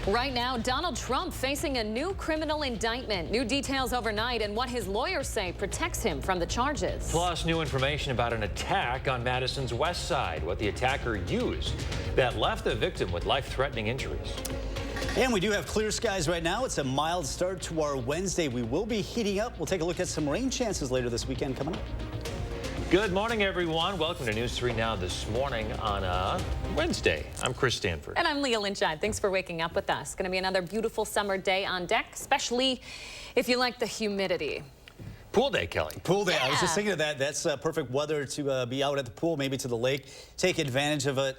Right now, Donald Trump facing a new criminal indictment. New details overnight and what his lawyers say protects him from the charges. Plus, new information about an attack on Madison's west side, what the attacker used that left the victim with life-threatening injuries. And we do have clear skies right now. It's a mild start to our Wednesday. We will be heating up. We'll take a look at some rain chances later this weekend coming up. Good morning, everyone. Welcome to News 3 Now this morning on a Wednesday. I'm Chris Stanford. And I'm Leah Lynchide. Thanks for waking up with us. Going to be another beautiful summer day on deck, especially if you like the humidity. Pool day, Kelly. Pool day. Yeah. I was just thinking of that. That's perfect weather to be out at the pool, maybe to the lake. Take advantage of it.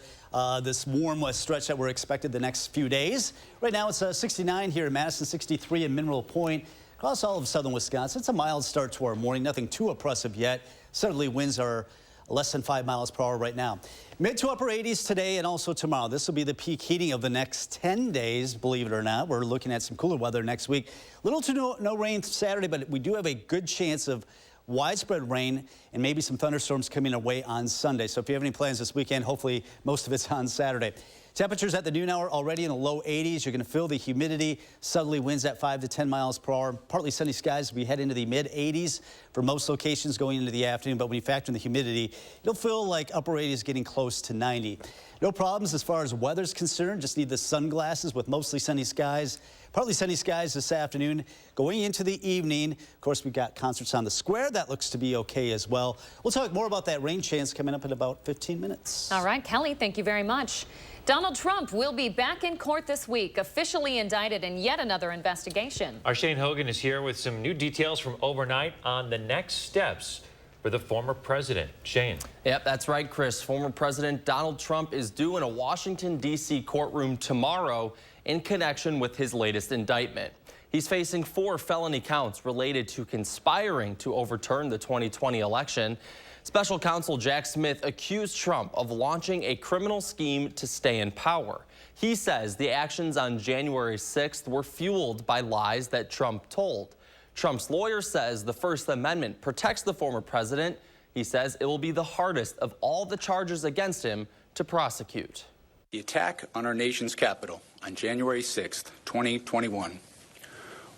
This warm stretch that we're expected the next few days. Right now it's 69 here in Madison, 63 in Mineral Point. Across all of southern Wisconsin, it's a mild start to our morning. Nothing too oppressive yet. Certainly winds are less than 5 miles per hour right now. Mid to upper 80s today and also tomorrow. This will be the peak heating of the next 10 days, believe it or not. We're looking at some cooler weather next week. Little to no rain Saturday, but we do have a good chance of widespread rain and maybe some thunderstorms coming our way on Sunday. So if you have any plans this weekend, hopefully most of it's on Saturday. Temperatures at the noon hour already in the low 80s. You're going to feel the humidity. Southerly winds at 5 to 10 miles per hour. Partly sunny skies. We head into the mid 80s for most locations going into the afternoon. But when you factor in the humidity, you'll feel like upper 80s getting close to 90. No problems as far as weather's concerned. Just need the sunglasses with mostly sunny skies. Partly sunny skies this afternoon. Going into the evening, of course, we've got concerts on the square. That looks to be okay as well. We'll talk more about that rain chance coming up in about 15 minutes. All right, Kelly, thank you very much. Donald Trump will be back in court this week, officially indicted in yet another investigation. Our Shane Hogan is here with some new details from overnight on the next steps for the former president. Shane. Yep, that's right, Chris. Former President Donald Trump is due in a Washington, D.C. courtroom tomorrow in connection with his latest indictment. He's facing 4 felony counts related to conspiring to overturn the 2020 election. Special counsel Jack Smith accused Trump of launching a criminal scheme to stay in power. He says the actions on January 6th were fueled by lies that Trump told. Trump's lawyer says the First Amendment protects the former president. He says it will be the hardest of all the charges against him to prosecute. The attack on our nation's capital on January 6th, 2021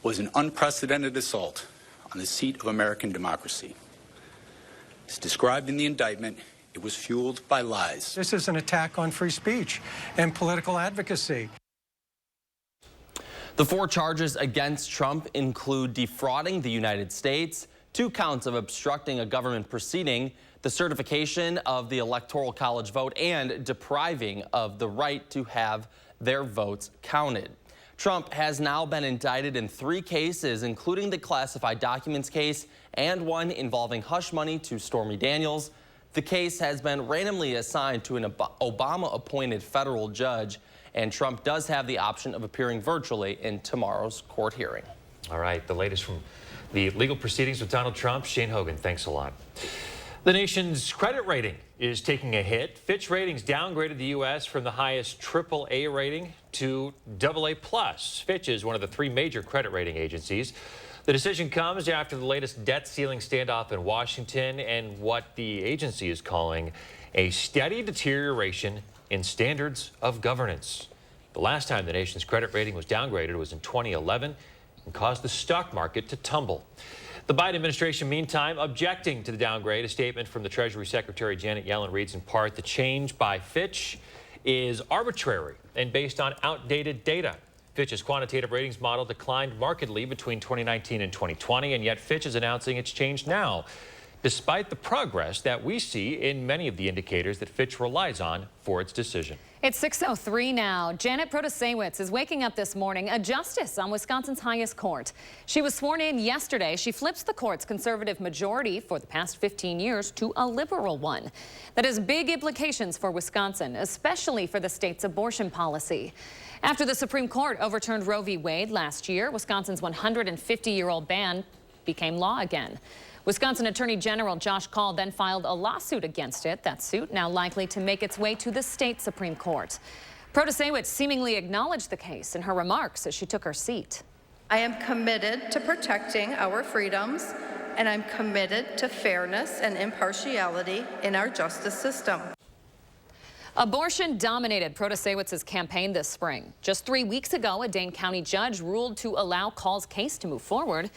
was an unprecedented assault on the seat of American democracy. As described in the indictment, it was fueled by lies. This is an attack on free speech and political advocacy. The 4 charges against Trump include defrauding the United States, 2 counts of obstructing a government proceeding, the certification of the Electoral College vote, and depriving of the right to have their votes counted. Trump has now been indicted in 3 cases, including the classified documents case and one involving hush money to Stormy Daniels. The case has been randomly assigned to an Obama-appointed federal judge, and Trump does have the option of appearing virtually in tomorrow's court hearing. All right, the latest from the legal proceedings with Donald Trump. Shane Hogan, thanks a lot. The nation's credit rating is taking a hit. Fitch Ratings downgraded the U.S. from the highest AAA rating to AA+. Fitch is one of the 3 major credit rating agencies. The decision comes after the latest debt ceiling standoff in Washington and what the agency is calling a steady deterioration in standards of governance. The last time the nation's credit rating was downgraded was in 2011 and caused the stock market to tumble. The Biden administration, meantime, objecting to the downgrade. A statement from the Treasury Secretary Janet Yellen reads in part, the change by Fitch is arbitrary and based on outdated data. Fitch's quantitative ratings model declined markedly between 2019 and 2020, and yet Fitch is announcing it's changed now, despite the progress that we see in many of the indicators that Fitch relies on for its decision. It's 6:03 now. Janet Protasewicz is waking up this morning a justice on Wisconsin's highest court. She was sworn in yesterday. She flips the court's conservative majority for the past 15 years to a liberal one. That has big implications for Wisconsin, especially for the state's abortion policy. After the Supreme Court overturned Roe v. Wade last year, Wisconsin's 150-year-old ban became law again. Wisconsin Attorney General Josh Kaul then filed a lawsuit against it. That suit now likely to make its way to the state Supreme Court. Protasewicz seemingly acknowledged the case in her remarks as she took her seat. I am committed to protecting our freedoms, and I'm committed to fairness and impartiality in our justice system. Abortion dominated Protasewitz's campaign this spring. Just 3 weeks ago, a Dane County judge ruled to allow Call's case to move forward.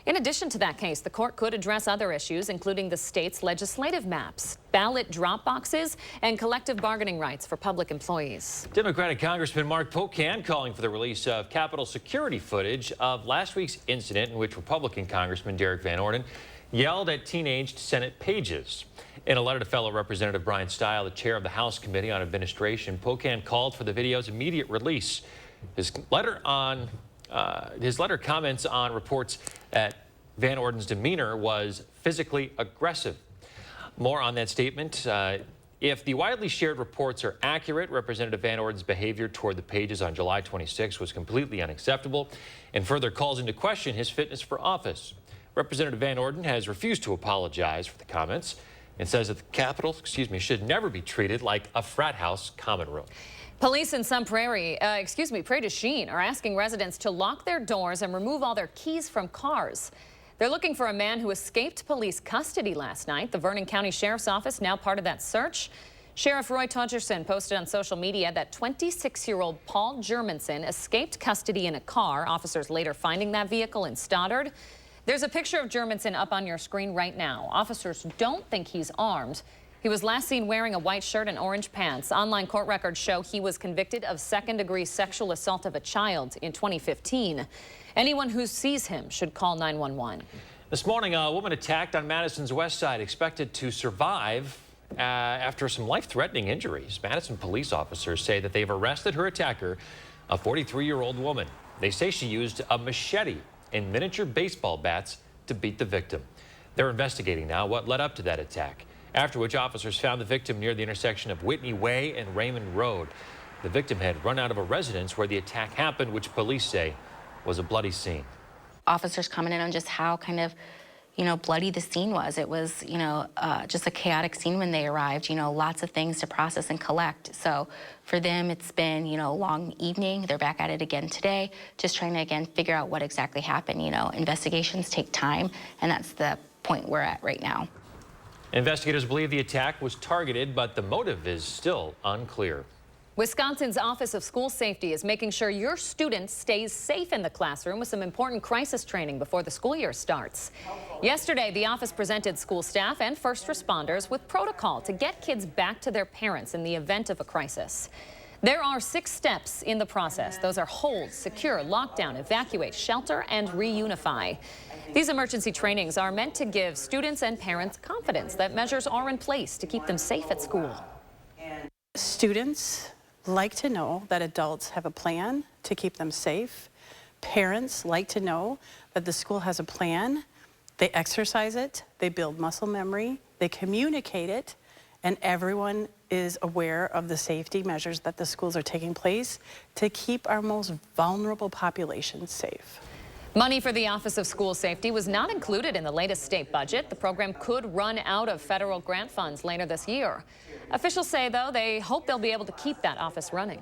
In addition to that case, the court could address other issues, including the state's legislative maps, ballot drop boxes, and collective bargaining rights for public employees. Democratic Congressman Mark Pocan calling for the release of Capitol security footage of last week's incident in which Republican Congressman Derek Van Orden yelled at teenaged Senate pages. In a letter to fellow Representative Brian Stile, the chair of the House Committee on Administration, Pocan called for the video's immediate release. His letter comments on reports that Van Orden's demeanor was physically aggressive. More on that statement. If the widely shared reports are accurate, Representative Van Orden's behavior toward the pages on July 26 was completely unacceptable and further calls into question his fitness for office. Representative Van Orden has refused to apologize for the comments and says that the Capitol, should never be treated like a frat house common room. Police in some Prairie du Chien are asking residents to lock their doors and remove all their keys from cars. They're looking for a man who escaped police custody last night. The Vernon County Sheriff's Office now part of that search. Sheriff Roy Todgerson posted on social media that 26-year-old Paul Germanson escaped custody in a car. Officers later finding that vehicle in Stoddard. There's a picture of Germanson up on your screen right now. Officers don't think he's armed. He was last seen wearing a white shirt and orange pants. Online court records show he was convicted of second-degree sexual assault of a child in 2015. Anyone who sees him should call 911. This morning, a woman attacked on Madison's west side expected to survive after some life-threatening injuries. Madison police officers say that they've arrested her attacker, a 43-year-old woman. They say she used a machete and miniature baseball bats to beat the victim. They're investigating now what led up to that attack, after which officers found the victim near the intersection of Whitney Way and Raymond Road. The victim had run out of a residence where the attack happened, which police say was a bloody scene. Officers commented on just how kind of, bloody the scene was. It was, just a chaotic scene when they arrived, lots of things to process and collect. So for them, it's been, a long evening. They're back at it again today, just trying to, again, figure out what exactly happened. Investigations take time, and that's the point we're at right now. Investigators believe the attack was targeted, but the motive is still unclear. Wisconsin's Office of School Safety is making sure your student stays safe in the classroom with some important crisis training before the school year starts. Yesterday, the office presented school staff and first responders with protocol to get kids back to their parents in the event of a crisis. There are 6 steps in the process. Those are hold, secure, lockdown, evacuate, shelter, and reunify. These emergency trainings are meant to give students and parents confidence that measures are in place to keep them safe at school. Students like to know that adults have a plan to keep them safe. Parents like to know that the school has a plan. They exercise it, they build muscle memory, they communicate it, and everyone is aware of the safety measures that the schools are taking place to keep our most vulnerable populations safe. Money for the Office of School Safety was not included in the latest state budget. The program could run out of federal grant funds later this year. Officials say, though, they hope they'll be able to keep that office running.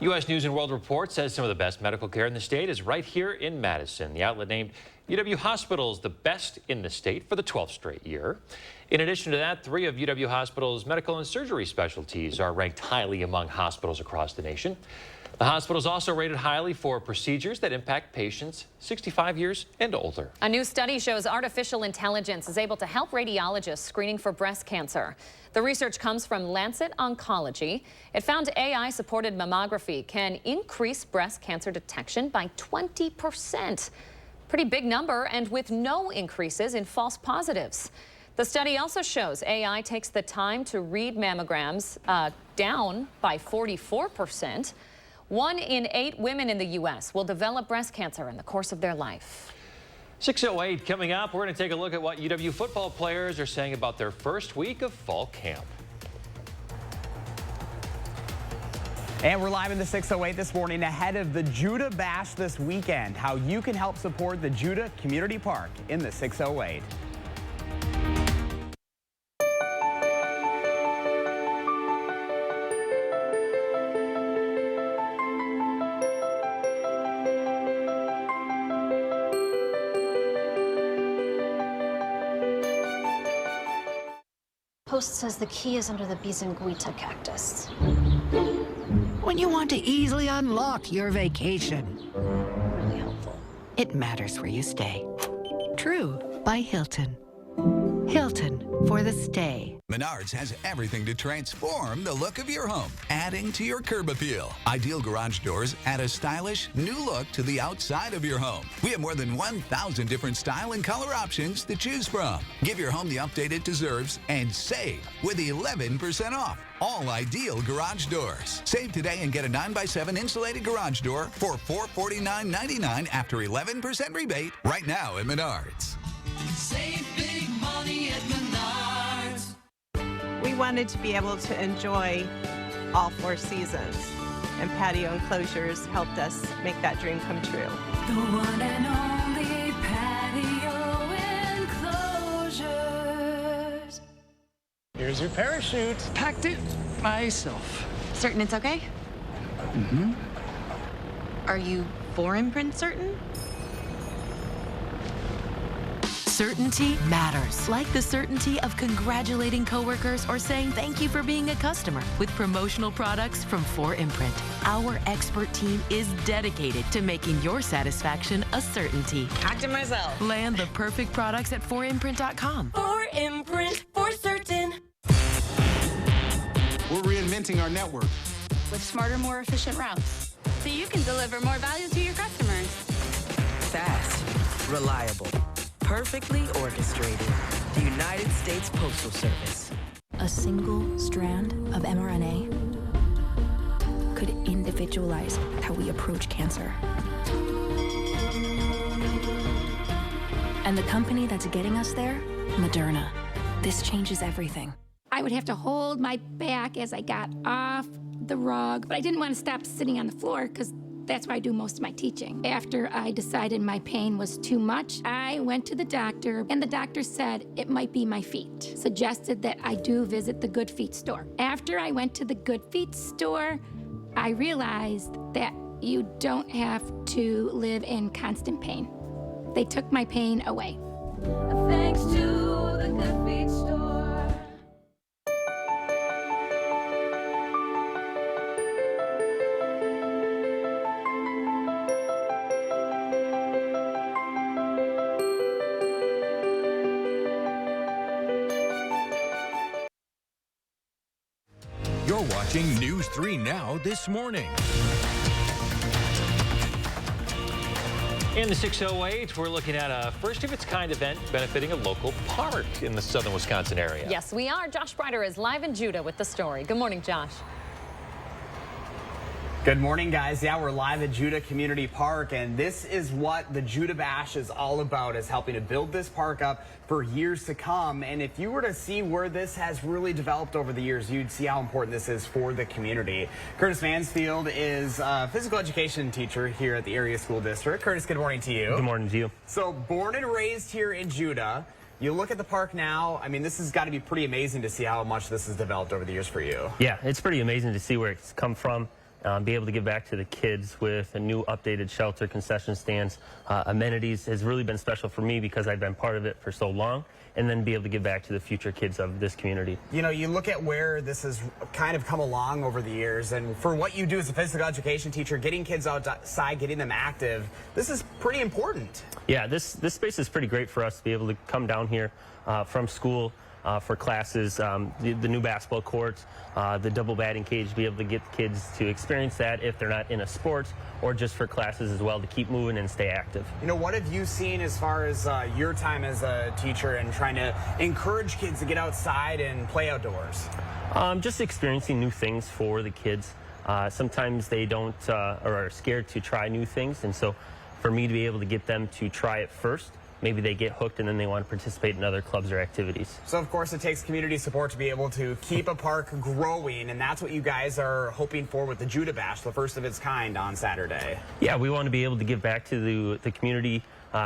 U.S. News and World Report says some of the best medical care in the state is right here in Madison. The outlet named UW Hospitals the best in the state for the 12th straight year. In addition to that, 3 of UW Hospitals' medical and surgery specialties are ranked highly among hospitals across the nation. The hospital is also rated highly for procedures that impact patients 65 years and older. A new study shows artificial intelligence is able to help radiologists screening for breast cancer. The research comes from Lancet Oncology. It found AI-supported mammography can increase breast cancer detection by 20%. Pretty big number, and with no increases in false positives. The study also shows AI takes the time to read mammograms down by 44%. 1 in 8 women in the U.S. will develop breast cancer in the course of their life. 6:08 coming up. We're going to take a look at what UW football players are saying about their first week of fall camp. And we're live in the 608 this morning ahead of the Judah Bash this weekend. How you can help support the Judah Community Park in the 608. post says the key is under the Bisanguita cactus. When you want to easily unlock your vacation. Really helpful. It matters where you stay. True by Hilton. Hilton for the stay. Menards has everything to transform the look of your home, adding to your curb appeal. Ideal garage doors add a stylish, new look to the outside of your home. We have more than 1,000 different style and color options to choose from. Give your home the update it deserves and save with 11% off all Ideal garage doors. Save today and get a 9x7 insulated garage door for $449.99 after 11% rebate right now at Menards. Save big money at Menards. We wanted to be able to enjoy all 4 seasons, and patio enclosures helped us make that dream come true. The one and only patio enclosures. Here's your parachute. Packed it myself. Certain it's okay? Mm-hmm. Are you for imprint certain? Certainty matters, like the certainty of congratulating coworkers or saying thank you for being a customer with promotional products from 4imprint. Our expert team is dedicated to making your satisfaction a certainty. Packed it myself. Land the perfect products at 4imprint.com. 4imprint for certain. We're reinventing our network with smarter, more efficient routes, so you can deliver more value to your customers. Fast, reliable, perfectly orchestrated. The United States Postal Service. A single strand of mRNA could individualize how we approach cancer. And the company that's getting us there, Moderna. This changes everything. I would have to hold my back as I got off the rug, but I didn't want to stop sitting on the floor because that's where I do most of my teaching. After I decided my pain was too much, I went to the doctor, and the doctor said it might be my feet. Suggested that I do visit the Good Feet store. After I went to the Good Feet store, I realized that you don't have to live in constant pain. They took my pain away. Thanks to the Good Feet store. You're watching News 3 Now this morning. In the 608, we're looking at a first-of-its-kind event benefiting a local park in the southern Wisconsin area. Yes, we are. Josh Breider is live in Judah with the story. Good morning, Josh. Good morning, guys. Yeah, we're live at Judah Community Park, and this is what the Judah Bash is all about, is helping to build this park up for years to come. And if you were to see where this has really developed over the years, you'd see how important this is for the community. Curtis Mansfield is a physical education teacher here at the area school district. Curtis, good morning to you. Good morning to you. So, born and raised here in Judah. You look at the park now, I mean, this has got to be pretty amazing to see how much this has developed over the years for you. Yeah, it's pretty amazing to see where it's come from. Be able to give back to the kids with a new updated shelter, concession stands, amenities has really been special for me because I've been part of it for so long, and then be able to give back to the future kids of this community. You know, you look at where this has kind of come along over the years, and for what you do as a physical education teacher, getting kids outside, getting them active, this is pretty important. Yeah, this space is pretty great for us to be able to come down here from school, for classes, the new basketball courts, the double batting cage, be able to get the kids to experience that if they're not in a sport, or just for classes as well to keep moving and stay active. You know, what have you seen as far as your time as a teacher and trying to encourage kids to get outside and play outdoors? Just experiencing new things for the kids. Sometimes they don't or are scared to try new things, and so for me to be able to get them to try it first, maybe they get hooked and then they want to participate in other clubs or activities. So, of course, it takes community support to be able to keep a park growing, and that's what you guys are hoping for with the Judah Bash, the first of its kind on Saturday. Yeah, we want to be able to give back to the community,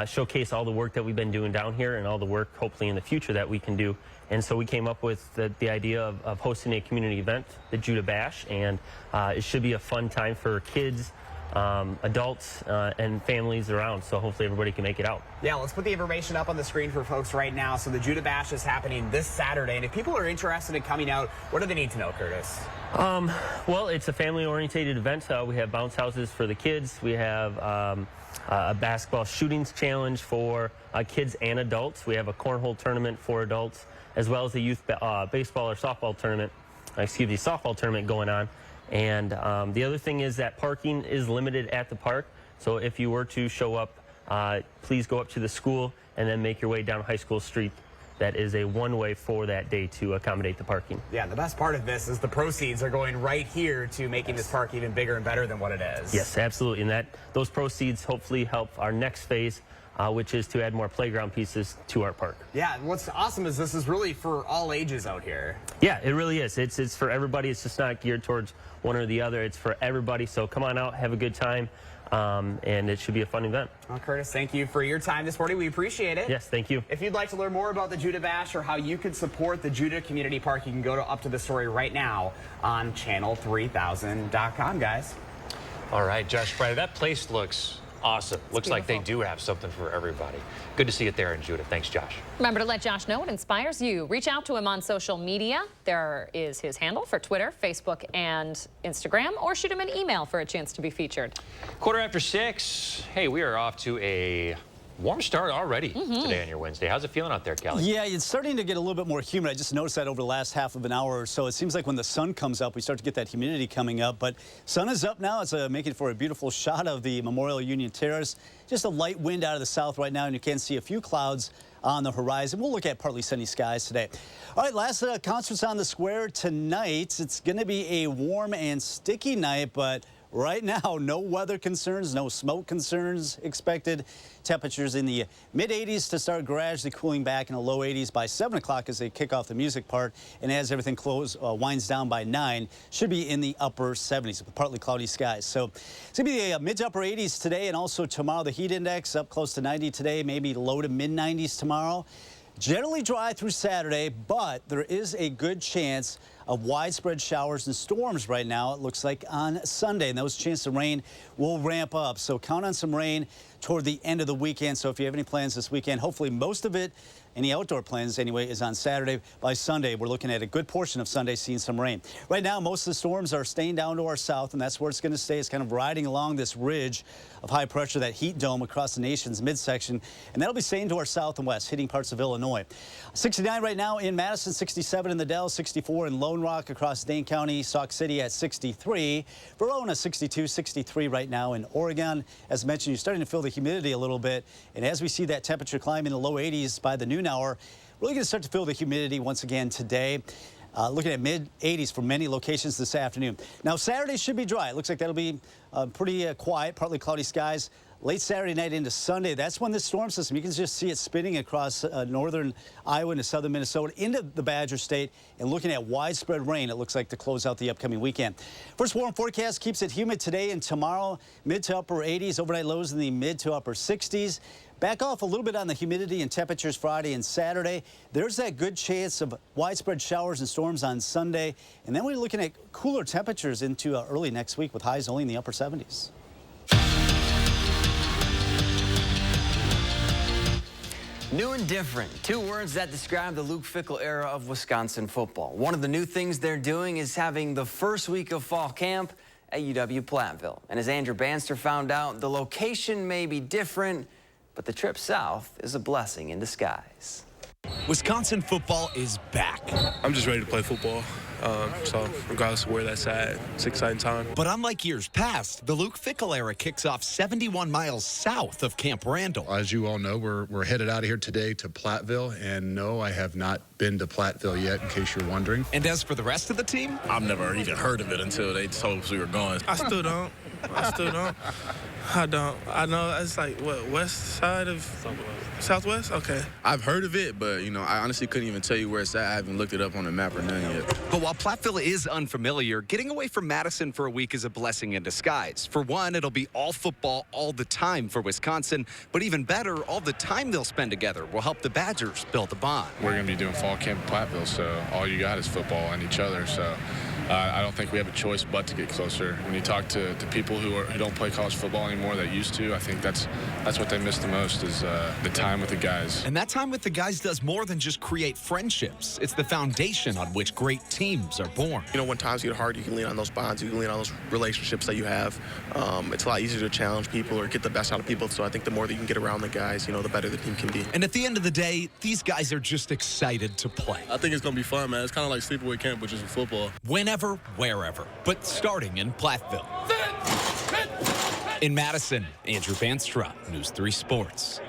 showcase all the work that we've been doing down here and all the work, hopefully, in the future that we can do. And so we came up with the idea of hosting a community event, the Judah Bash, and it should be a fun time for kids, adults and families around. So hopefully everybody can make it out. Yeah, let's put the information up on the screen for folks right now. So the Judah Bash is happening this Saturday. And if people are interested in coming out, what do they need to know, Curtis? Well, it's a family-oriented event. We have bounce houses for the kids. We have a basketball shootings challenge for kids and adults. We have a cornhole tournament for adults, as well as a youth baseball or softball tournament, softball tournament going on. And the other thing is that parking is limited at the park. So if you were to show up, please go up to the school and then make your way down High School Street. That is a one-way for that day to accommodate the parking. Yeah, the best part of this is the proceeds are going right here to making this park even bigger and better than what it is. Yes, absolutely. And those proceeds hopefully help our next phase, which is to add more playground pieces to our park. Yeah, and what's awesome is this is really for all ages out here. Yeah, it really is. It's for everybody. It's just not geared towards one or the other. It's for everybody. So come on out, have a good time. And it should be a fun event. Well, Curtis, thank you for your time this morning. We appreciate it. Yes, thank you. If you'd like to learn more about the Judah Bash or how you can support the Judah Community Park, you can go to Up to the Story right now on channel3000.com, guys. All right, Josh Brady, that place looks awesome. Looks like they do have something for everybody. Good to see it there in Judah. Thanks, Josh. Remember to let Josh know what inspires you. Reach out to him on social media. There is his handle for Twitter, Facebook, and Instagram, or shoot him an email for a chance to be featured. 6:15. Hey, we are off to a warm start already today on your Wednesday. How's it feeling out there, Kelly? Yeah, it's starting to get a little bit more humid. I just noticed that over the last half of an hour or so. It seems like when the sun comes up, we start to get that humidity coming up. But sun is up now. It's making for a beautiful shot of the Memorial Union Terrace. Just a light wind out of the south right now, and you can see a few clouds on the horizon. We'll look at partly sunny skies today. All right, last concerts on the square tonight. It's going to be a warm and sticky night, but right now, no weather concerns, no smoke concerns expected. Temperatures in the mid-80s to start gradually cooling back in the low 80s by 7 o'clock as they kick off the music part. And as everything winds down by 9, should be in the upper 70s with partly cloudy skies. So it's going to be the mid to upper 80s today, and also tomorrow the heat index up close to 90 today, maybe low to mid-90s tomorrow. Generally dry through Saturday, but there is a good chance of widespread showers and storms right now, it looks like, on Sunday. And those chances of rain will ramp up. So count on some rain toward the end of the weekend. So if you have any plans this weekend, hopefully most of it, any outdoor plans anyway, is on Saturday. By Sunday, we're looking at a good portion of Sunday seeing some rain. Right now, most of the storms are staying down to our south, and that's where it's going to stay. It's kind of riding along this ridge of high pressure, that heat dome across the nation's midsection, and that'll be staying to our south and west, hitting parts of Illinois. 69 right now in Madison, 67 in the Dells, 64 in Lone Rock across Dane County, Sauk City at 63. Verona 62, 63 right now in Oregon. As mentioned, you're starting to feel the humidity a little bit, and as we see that temperature climb in the low 80s by the noon hour, really going to start to feel the humidity once again today. Looking at mid-80s for many locations this afternoon. Now, Saturday should be dry. It looks like that'll be pretty quiet, partly cloudy skies. Late Saturday night into Sunday, that's when the storm system, you can just see it spinning across northern Iowa into southern Minnesota into the Badger State, and looking at widespread rain, it looks like, to close out the upcoming weekend. First warm forecast keeps it humid today and tomorrow, mid to upper 80s, overnight lows in the mid to upper 60s. Back off a little bit on the humidity and temperatures Friday and Saturday. There's that good chance of widespread showers and storms on Sunday. And then we're looking at cooler temperatures into early next week with highs only in the upper 70s. New and different, 2 words that describe the Luke Fickell era of Wisconsin football. One of the new things they're doing is having the first week of fall camp at UW-Platteville. And as Andrew Banster found out, the location may be different, but the trip south is a blessing in disguise. Wisconsin football is back. I'm just ready to play football. So regardless of where that's at, it's an exciting time. But unlike years past, the Luke Fickell era kicks off 71 miles south of Camp Randall. As you all know, we're headed out of here today to Platteville, and no, I have not been to Platteville yet, in case you're wondering. And as for the rest of the team, I've never even heard of it until they told us we were going. I still don't. I don't. I know it's like, what, west side of Southwest? Okay. I've heard of it, but, you know, I honestly couldn't even tell you where it's at. I haven't looked it up on the map or nothing yet. But while Platteville is unfamiliar, getting away from Madison for a week is a blessing in disguise. For one, it'll be all football all the time for Wisconsin, but even better, all the time they'll spend together will help the Badgers build a bond. We're going to be doing fall camp in Platteville, so all you got is football and each other, so I don't think we have a choice but to get closer. When you talk to people who don't play college football anymore that used to, I think that's what they miss the most is the time with the guys. And that time with the guys does more than just create friendships. It's the foundation on which great teams are born. You know, when times get hard, you can lean on those bonds, you can lean on those relationships that you have. It's a lot easier to challenge people or get the best out of people. So I think the more that you can get around the guys, you know, the better the team can be. And at the end of the day, these guys are just excited to play. I think it's going to be fun, man. It's kind of like sleepaway camp, but just with football. Whenever, wherever, but starting in Platteville. In Madison, Andrew Banstra, News 3 Sports.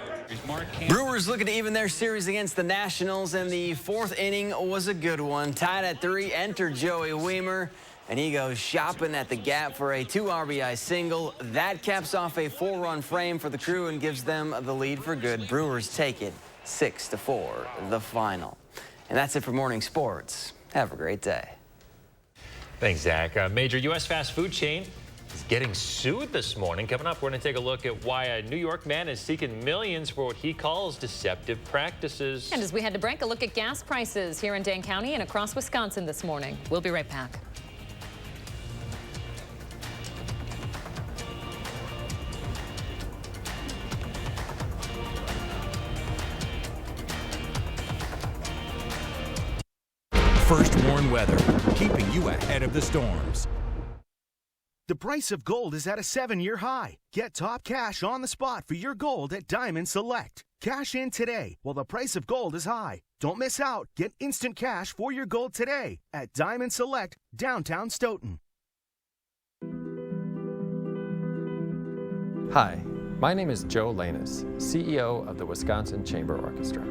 Brewers looking to even their series against the Nationals, and the fourth inning was a good one. Tied at 3, enter Joey Weimer, and he goes shopping at the gap for a 2 RBI single. That caps off a 4-run frame for the Crew and gives them the lead for good. Brewers take it 6-4, the final. And that's it for Morning Sports. Have a great day. Thanks, Zach. A major U.S. fast food chain is getting sued this morning. Coming up, we're going to take a look at why a New York man is seeking millions for what he calls deceptive practices. And as we head to break, a look at gas prices here in Dane County and across Wisconsin this morning. We'll be right back. First Warn Weather, keeping you ahead of the storms. The price of gold is at a 7-year high. Get top cash on the spot for your gold at Diamond Select. Cash in today while the price of gold is high. Don't miss out. Get instant cash for your gold today at Diamond Select, downtown Stoughton. Hi, my name is Joe Lanus, CEO of the Wisconsin Chamber Orchestra.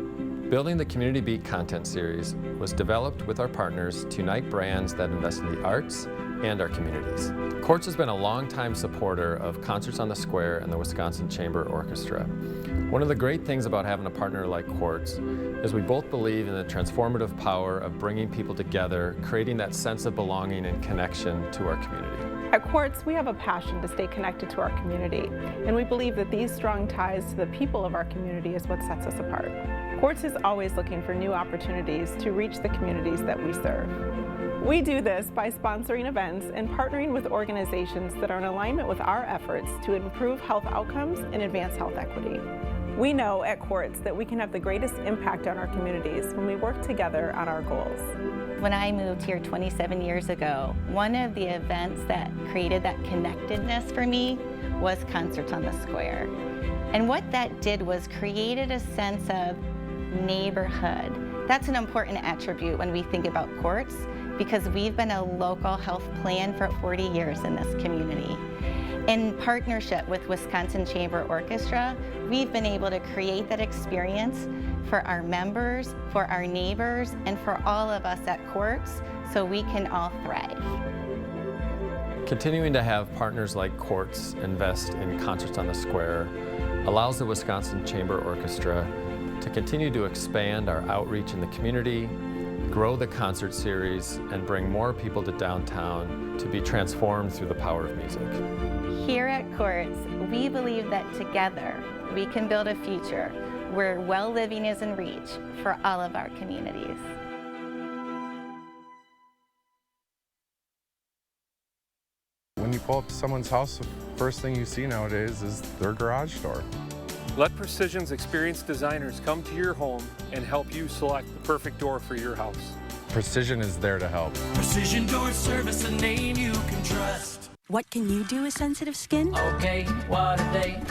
Building the Community Beat content series was developed with our partners to unite brands that invest in the arts and our communities. Quartz has been a longtime supporter of Concerts on the Square and the Wisconsin Chamber Orchestra. One of the great things about having a partner like Quartz is we both believe in the transformative power of bringing people together, creating that sense of belonging and connection to our community. At Quartz, we have a passion to stay connected to our community, and we believe that these strong ties to the people of our community is what sets us apart. Quartz is always looking for new opportunities to reach the communities that we serve. We do this by sponsoring events and partnering with organizations that are in alignment with our efforts to improve health outcomes and advance health equity. We know at Quartz that we can have the greatest impact on our communities when we work together on our goals. When I moved here 27 years ago, one of the events that created that connectedness for me was Concerts on the Square. And what that did was created a sense of neighborhood. That's an important attribute when we think about Quartz, because we've been a local health plan for 40 years in this community. In partnership with Wisconsin Chamber Orchestra, we've been able to create that experience for our members, for our neighbors, and for all of us at Quartz so we can all thrive. Continuing to have partners like Quartz invest in Concerts on the Square allows the Wisconsin Chamber Orchestra to continue to expand our outreach in the community, grow the concert series, and bring more people to downtown to be transformed through the power of music. Here at Quartz, we believe that together we can build a future where well living is in reach for all of our communities. When you pull up to someone's house, the first thing you see nowadays is their garage door. Let Precision's experienced designers come to your home and help you select the perfect door for your house. Precision is there to help. Precision Door Service, a name you can trust. What can you do with sensitive skin? Okay, what a day.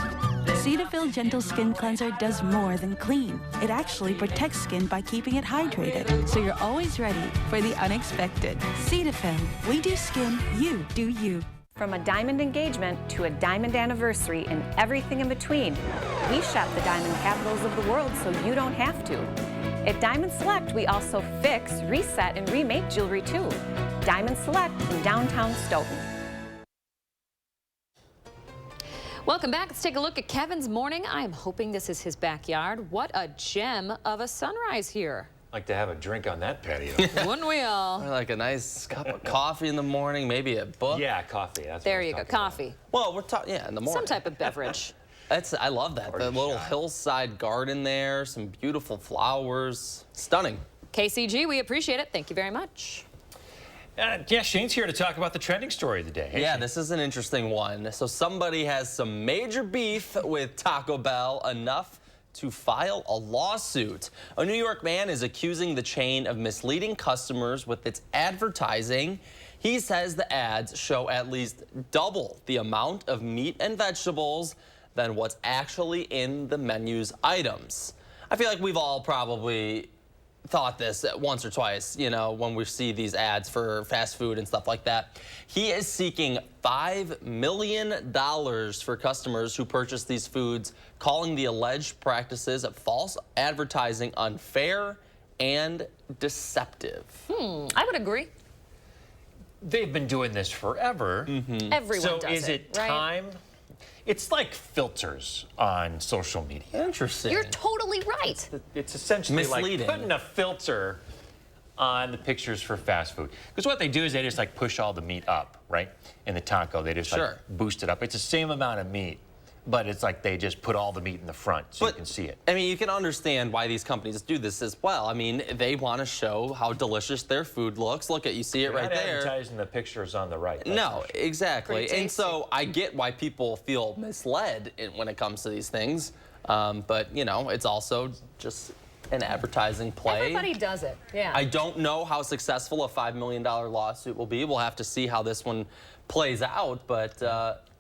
Cetaphil Gentle Skin Cleanser does more than clean. It actually protects skin by keeping it hydrated, so you're always ready for the unexpected. Cetaphil, we do skin, you do you. From a diamond engagement to a diamond anniversary and everything in between, we shop the diamond capitals of the world so you don't have to. At Diamond Select, we also fix, reset, and remake jewelry too. Diamond Select in downtown Stoughton. Welcome back. Let's take a look at Kevin's morning. I am hoping this is his backyard. What a gem of a sunrise here. Like to have a drink on that patio. Wouldn't we all? Or like a nice cup of coffee in the morning, maybe a book. Yeah, coffee. That's there you go, coffee. Well, we're talking, yeah, in the morning. Some type of beverage. I love that. The little hillside garden there, some beautiful flowers. Stunning. KCG, we appreciate it. Thank you very much. Yeah, Shane's here to talk about the trending story of the day. Hey, yeah, Shane. this is an interesting one. So somebody has some major beef with Taco Bell, enough to file a lawsuit. A New York man is accusing the chain of misleading customers with its advertising. He says the ads show at least double the amount of meat and vegetables than what's actually in the menu's items. I feel like we've all probably thought this once or twice, you know, when we see these ads for fast food and stuff like that. He is seeking $5 million for customers who purchase these foods, calling the alleged practices of false advertising unfair and deceptive. I would agree. They've been doing this forever. Everyone does it, So is it time? It's like filters on social media. Interesting. You're totally right. It's essentially Misleading. like putting a filter on the pictures for fast food. Because what they do is they just like push all the meat up, right? In the taco, they just like boost it up. It's the same amount of meat, but it's like they just put all the meat in the front so you can see it. I mean, you can understand why these companies do this as well. I mean, they want to show how delicious their food looks. Look at, you see it right there. Advertising the pictures on the right. No, exactly. Pretty And so I get why people feel misled when it comes to these things. But, you know, it's also just an advertising play. Everybody does it, yeah. I don't know how successful a $5 million lawsuit will be. We'll have to see how this one plays out, but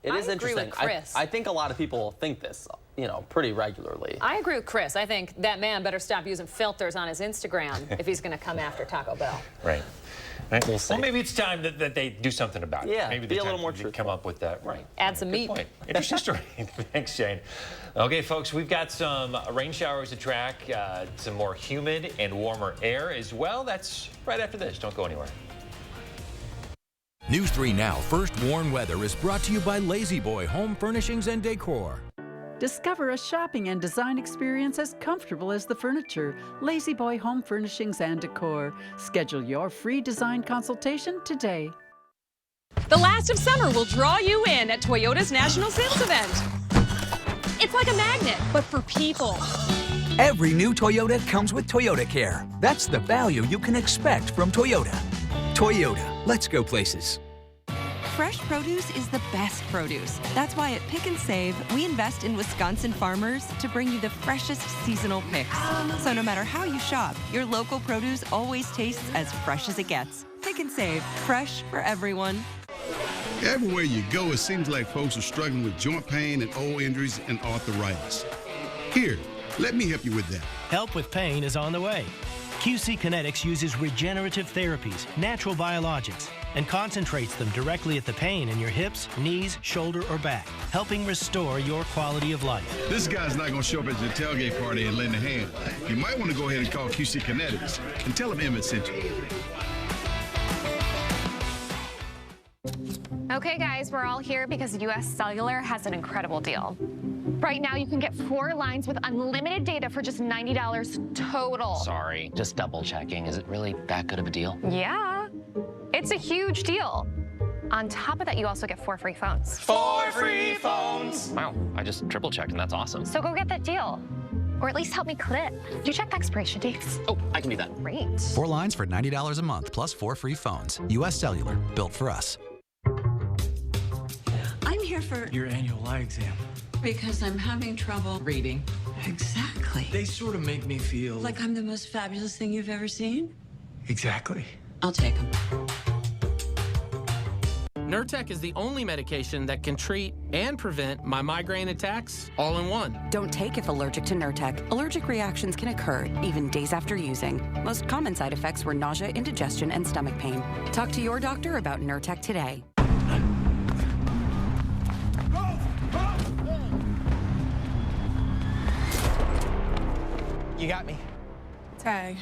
it is agree interesting. with Chris. I think a lot of people think this, you know, pretty regularly. I agree with Chris. I think that man better stop using filters on his Instagram if he's going to come after Taco Bell. Right. We'll see. Well, maybe it's time that they do something about it. Yeah, maybe be a little time more to truthful. come up with that. Right. Add some meat. Good point. Interesting story. Thanks, Shane. Okay, folks, we've got some rain showers to track, some more humid and warmer air as well. That's right after this. Don't go anywhere. News 3 Now First Warn Weather is brought to you by Lazy Boy Home Furnishings and Decor. Discover a shopping and design experience as comfortable as the furniture. Lazy Boy Home Furnishings and Decor. Schedule your free design consultation today. The last of summer will draw you in at Toyota's National Sales Event. It's like a magnet, but for people. Every new Toyota comes with Toyota Care. That's the value you can expect from Toyota. Toyota, let's go places. Fresh produce is the best produce. That's why at Pick and Save, we invest in Wisconsin farmers to bring you the freshest seasonal picks. So no matter how you shop, your local produce always tastes as fresh as it gets. Pick and Save, fresh for everyone. Everywhere you go, it seems like folks are struggling with joint pain and old injuries and arthritis. Here, let me help you with that. Help with pain is on the way. QC Kinetics uses regenerative therapies, natural biologics, and concentrates them directly at the pain in your hips, knees, shoulder, or back, helping restore your quality of life. This guy's not going to show up at your tailgate party and lend a hand. You might want to go ahead and call QC Kinetics and tell them Emmett sent you. Okay, guys, we're all here because US Cellular has an incredible deal. Right now, you can get 4 lines with unlimited data for just $90 total. Sorry, just double checking. Is it really that good of a deal? Yeah, it's a huge deal. On top of that, you also get 4 free phones. 4 free phones! Wow, I just triple checked and that's awesome. So go get that deal. Or at least help me clip. Do you check the expiration dates? Oh, I can do that. Great. 4 lines for $90 a month, plus 4 free phones. US Cellular, built for us. I'm here for your annual eye exam. Because I'm having trouble Reading. Exactly. They sort of make me feel Like I'm the most fabulous thing you've ever seen? Exactly. I'll take them. Nurtec is the only medication that can treat and prevent my migraine attacks all in one. Don't take if allergic to Nurtec. Allergic reactions can occur even days after using. Most common side effects were nausea, indigestion, and stomach pain. Talk to your doctor about Nurtec today. You got me. Tag,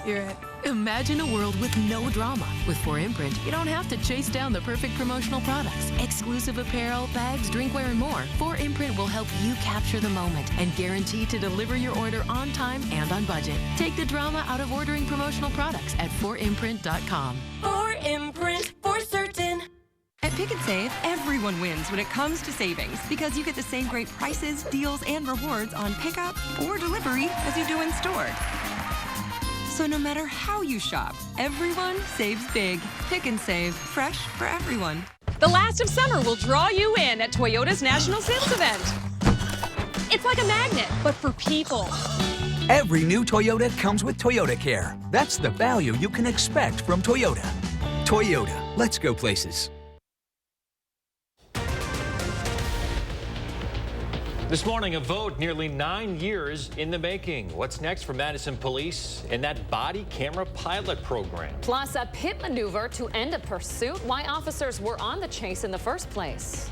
you're it. Imagine a world with no drama. With 4imprint, you don't have to chase down the perfect promotional products. Exclusive apparel, bags, drinkware, and more. 4imprint will help you capture the moment and guarantee to deliver your order on time and on budget. Take the drama out of ordering promotional products at 4imprint.com. 4imprint, for certain. At Pick and Save, everyone wins when it comes to savings because you get the same great prices, deals, and rewards on pickup or delivery as you do in store. So no matter how you shop, everyone saves big. Pick and save, fresh for everyone. The last of summer will draw you in at Toyota's National Sales Event. It's like a magnet, but for people. Every new Toyota comes with Toyota Care. That's the value you can expect from Toyota. Toyota, let's go places. This morning, a vote nearly 9 years in the making. What's next for Madison police in that body camera pilot program? Plus, a pit maneuver to end a pursuit. Why officers were on the chase in the first place.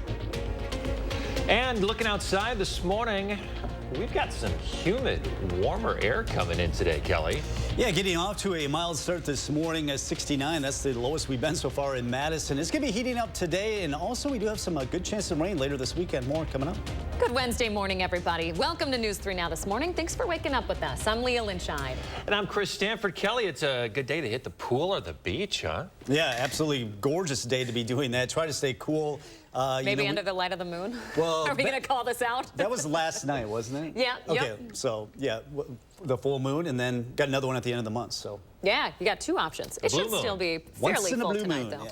And looking outside this morning, we've got some humid, warmer air coming in today, Kelly. Yeah, getting off to a mild start this morning at 69. That's the lowest we've been so far in Madison. It's going to be heating up today, and also we do have some good chance of rain later this weekend. More coming up. Good Wednesday morning, everybody. Welcome to News 3 Now this morning. Thanks for waking up with us. I'm Leah Linscheid. And I'm Chris Stanford. Kelly, it's a good day to hit the pool or the beach, huh? Yeah, absolutely gorgeous day to be doing that. Try to stay cool. Maybe under the light of the moon? Well, are we going to call this out? That was last night, wasn't it? Yeah. Okay, yep. So, yeah, the full moon, and then got another one at the end of the month. So. Yeah, you got two options. It should still be fairly full tonight, though.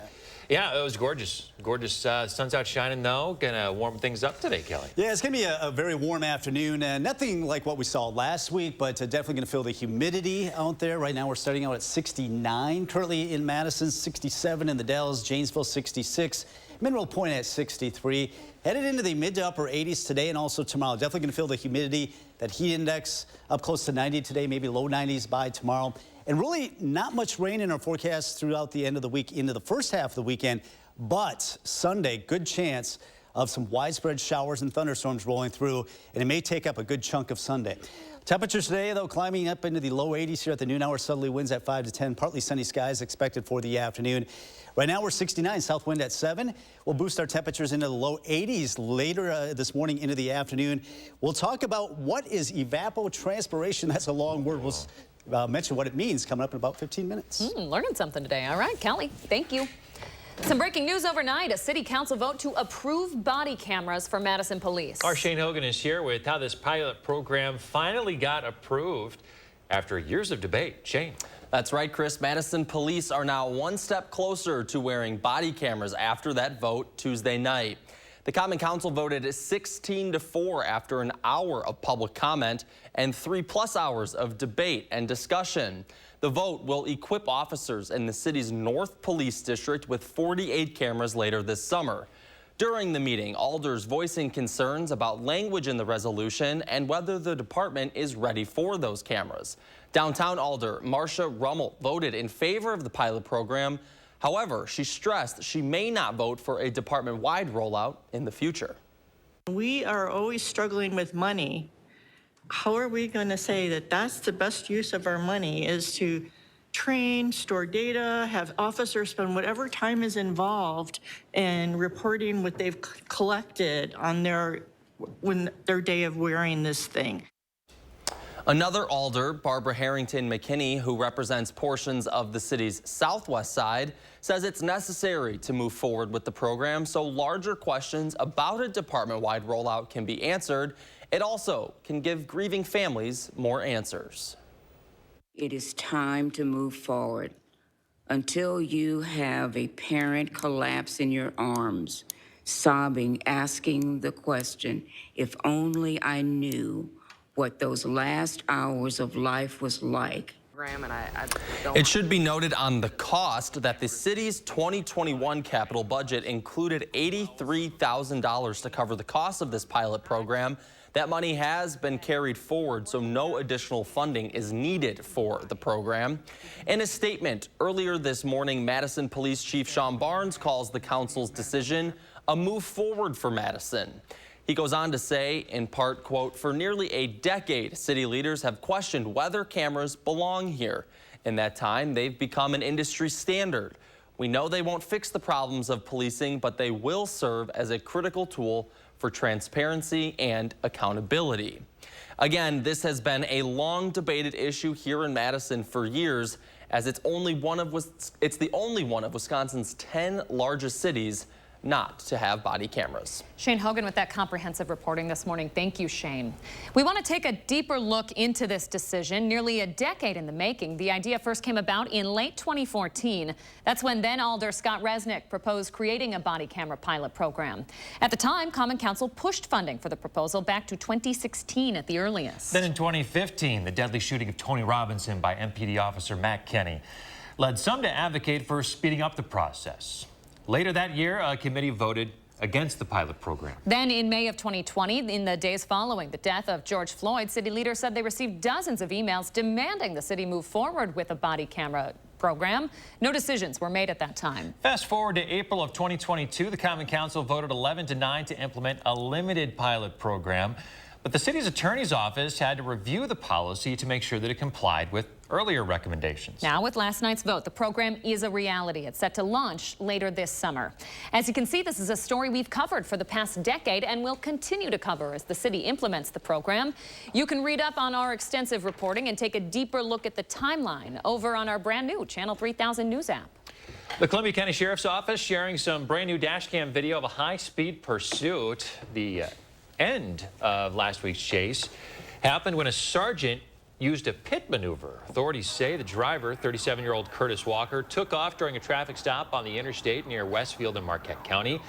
Yeah, it was gorgeous. Gorgeous. Sun's out shining, though. Gonna warm things up today, Kelly. Yeah, it's gonna be a very warm afternoon. Nothing like what we saw last week, but definitely gonna feel the humidity out there. Right now, we're starting out at 69. Currently in Madison, 67 in the Dells, Janesville, 66. Mineral Point at 63. Headed into the mid to upper 80s today and also tomorrow. Definitely going to feel the humidity, that heat index up close to 90 today, maybe low 90s by tomorrow. And really not much rain in our forecast throughout the end of the week into the first half of the weekend. But Sunday, good chance of some widespread showers and thunderstorms rolling through, and it may take up a good chunk of Sunday. Temperatures today, though, climbing up into the low 80s here at the noon hour. Southerly winds at 5 to 10. Partly sunny skies expected for the afternoon. Right now, we're 69. South wind at 7. We'll boost our temperatures into the low 80s later this morning into the afternoon. We'll talk about what is evapotranspiration. That's a long word. We'll mention what it means coming up in about 15 minutes. Learning something today. All right, Kelly, thank you. Some breaking news overnight. A city council vote to approve body cameras for Madison police. Our Shane Hogan is here with how this pilot program finally got approved after years of debate. Shane. That's right, Chris. Madison police are now one step closer to wearing body cameras after that vote Tuesday night. The Common Council voted 16-4 after an hour of public comment and 3+ hours of debate and discussion. The vote will equip officers in the city's North Police District with 48 cameras later this summer. During the meeting, alders voicing concerns about language in the resolution and whether the department is ready for those cameras. Downtown Alder Marcia Rummel voted in favor of the pilot program. However, she stressed she may not vote for a department-wide rollout in the future. We are always struggling with money. How are we going to say that that's the best use of our money is to train, store data, have officers spend whatever time is involved in reporting what they've collected on their day of wearing this thing? Another alder, Barbara Harrington McKinney, who represents portions of the city's southwest side, says it's necessary to move forward with the program so larger questions about a department-wide rollout can be answered. It also can give grieving families more answers. It is time to move forward. Until you have a parent collapse in your arms, sobbing, asking the question, if only I knew what those last hours of life was like. It should be noted on the cost that the city's 2021 capital budget included $83,000 to cover the cost of this pilot program. That money has been carried forward, so no additional funding is needed for the program. In a statement earlier this morning, Madison Police Chief Sean Barnes calls the council's decision a move forward for Madison. He goes on to say, in part, quote, for nearly a decade, city leaders have questioned whether cameras belong here. In that time, they've become an industry standard. We know they won't fix the problems of policing, but they will serve as a critical tool for transparency and accountability. Again, this has been a long debated issue here in Madison for years, as it's the only one of Wisconsin's 10 largest cities not to have body cameras. Shane Hogan with that comprehensive reporting this morning. Thank you, Shane. We want to take a deeper look into this decision. Nearly a decade in the making. The idea first came about in late 2014. That's when then Alder Scott Resnick proposed creating a body camera pilot program. At the time, Common Council pushed funding for the proposal back to 2016 at the earliest. Then in 2015, the deadly shooting of Tony Robinson by MPD officer Matt Kenny led some to advocate for speeding up the process. Later that year, a committee voted against the pilot program. Then in May of 2020, in the days following the death of George Floyd, city leaders said they received dozens of emails demanding the city move forward with a body camera program. No decisions were made at that time. Fast forward to April of 2022, the Common Council voted 11-9 to implement a limited pilot program. But the city's attorney's office had to review the policy to make sure that it complied with earlier recommendations. Now, with last night's vote, the program is a reality. It's set to launch later this summer. As you can see, this is a story we've covered for the past decade and will continue to cover as the city implements the program. You can read up on our extensive reporting and take a deeper look at the timeline over on our brand new Channel 3000 News app. The Columbia County Sheriff's Office sharing some brand new dash cam video of a high-speed pursuit. The end of last week's chase happened when a sergeant used a pit maneuver. Authorities say the driver, 37-year-old Curtis Walker, took off during a traffic stop on the interstate near Westfield in Marquette County.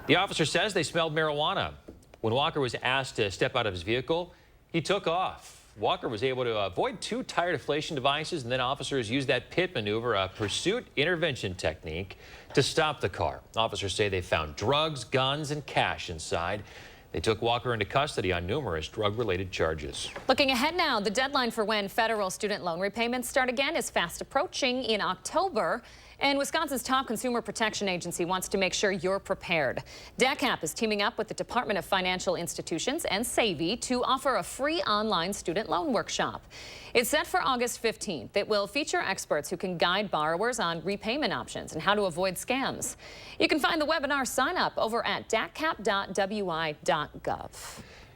The officer says they smelled marijuana. When Walker was asked to step out of his vehicle, he took off. Walker was able to avoid 2 tire deflation devices, and then officers used that pit maneuver, a pursuit intervention technique, to stop the car. Officers say they found drugs, guns, and cash inside. They took Walker into custody on numerous drug-related charges. Looking ahead now, the deadline for when federal student loan repayments start again is fast approaching in October. And Wisconsin's top consumer protection agency wants to make sure you're prepared. DACAP is teaming up with the Department of Financial Institutions and Savvy to offer a free online student loan workshop. It's set for August 15th. It will feature experts who can guide borrowers on repayment options and how to avoid scams. You can find the webinar sign up over at dacap.wi.gov.